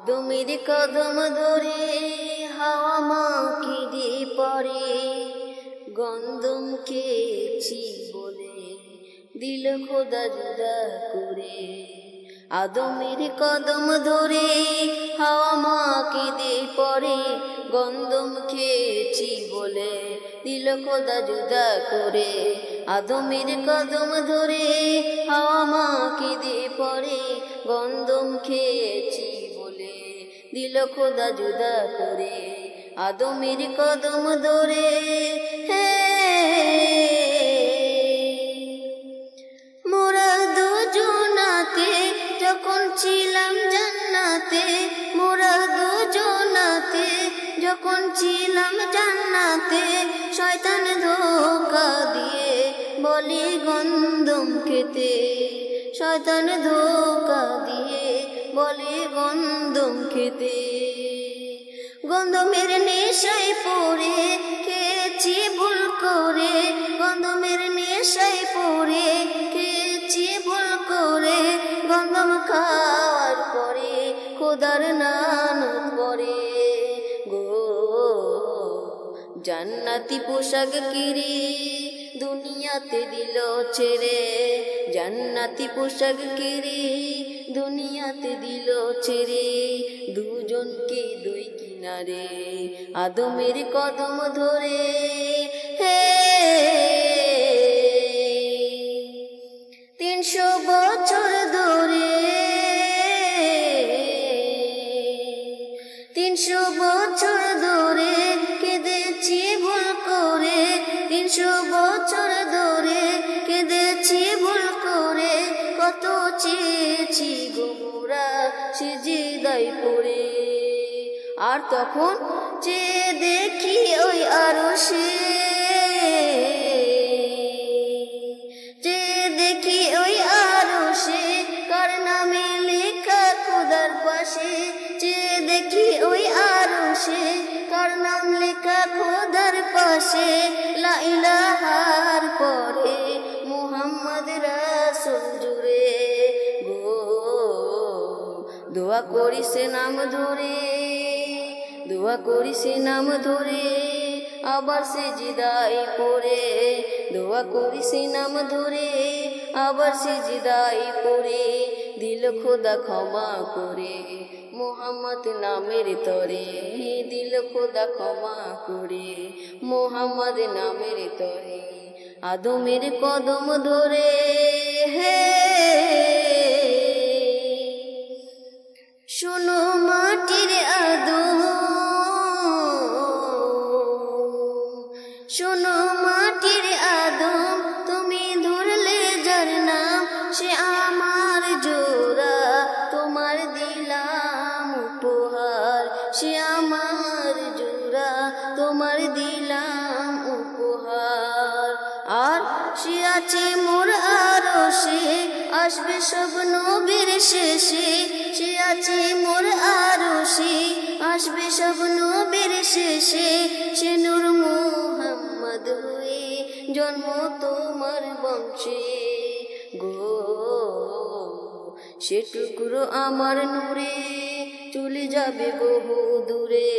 আদমের কদম ধরে হাওয়া মাকে দিয়ে পরে গন্ধম খেয়েছি বলে দিল খোদা জুদা করে। আদমের কদম ধরে হাওয়া মাকে দিয়ে পরে গন্ধম খেয়েছি বলে দিল খোদা জুদা করে। আদমের কদম ধরে হাওয়া মাকে দিয়ে পরে গন্ধম খেয়েছি বলে দিল খোদা জুদা করে। আদমের কদম ধরে মোরা দুজনাতে যখন ছিলাম জান্নাতে, মোরা দুজনাতে যখন ছিলাম জান্নাতে, শয়তান ধোঁকা দিয়ে বলে গন্ধম খেতে, শয়তান ধোঁকা দিয়ে বলে গন্ধম খেতে। গন্ধমের নেশায় পড়ে খেয়েছি ভুল করে, গন্ধমের নেশায় পড়ে খেয়েছি ভুল করে। গন্ধম খাওয়ার পরে খোদার নানত পরে গো জান্নাতি পোশাক কিরে দুনিয়াতে দিল ছেড়ে, জান্নাতি পোশাক কিরে দুনিয়াতে দিল ছেড়ে। দুজনকে দুই কিনারে আদমের কদম ধরে 300 বছর ধরে, 300 বছর ধরে কেঁদেছি ভুল করে, 300 বছর ধরে কেঁদেছি ভুল করে। কত চেয়েছি গোমরা সিজদায় পড়ে, আর তখন চেয়ে দেখি ওই আরশে, চেয়ে দেখি ওই আরশে কার নামে লেখা খোদার পাশে, চেয়ে দেখি ওই আরশে কার নাম লেখা খোদার পাশে। লা ইলাহার পরে মুহাম্মদ রাসূল জুড়ে গো দোয়া করি সে নাম ধরে, দোয়া করি সে নাম ধরে আবার সিজদায় পড়ে, দোয়া করি সে নাম ধরে আবার সিজদায় পড়ে। দিল খোদা ক্ষমা করে মুহাম্মদ নামের তরে, দিল খোদা ক্ষমা করে মুহাম্মদ নামের তরে। আদমের কদম ধরে শোনো মাটির আদম, শোনো মাটির আদম, তুমি ধরলে যার নাম সে আমার জোড়া তোমার দিলাম উপহার, সে আমার জোড়া তোমার দিলাম উপহার। আর সে আছে মোর আরশে আসবে সব নবীর শেষে, সে আছে মোর আরশে আসবে সব নবীর শেষে। সে নূর মুহাম্মদ হয়ে জন্ম তোমার বংশে গো সে টুকরো আমার নূরে চলে যাবে বহু দূরে,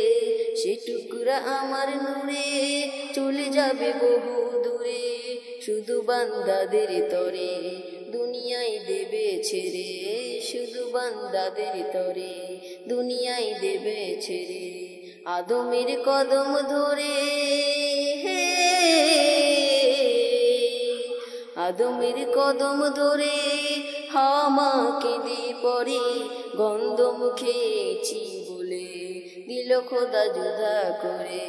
সে টুকরা আমার নূরে চলে যাবে বহু দূরে। শুধু বান্দাদের তরে দুনিয়ায় দেবে ছেড়ে, শুধু বান্দাদের তরে দুনিয়ায় দেবে ছেড়ে। আদমের কদম ধরে আদমের কদম ধরে হাওয়া মাকে দিয়ে পরে গন্ধম খেয়েছি বলে দিল খোদা জুদা করে,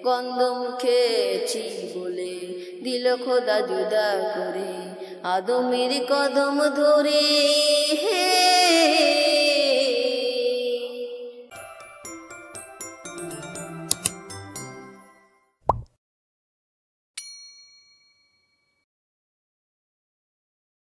গন্ধম খেয়েছি বলে দিল খোদা জুদা করে। আদমের কদম ধরে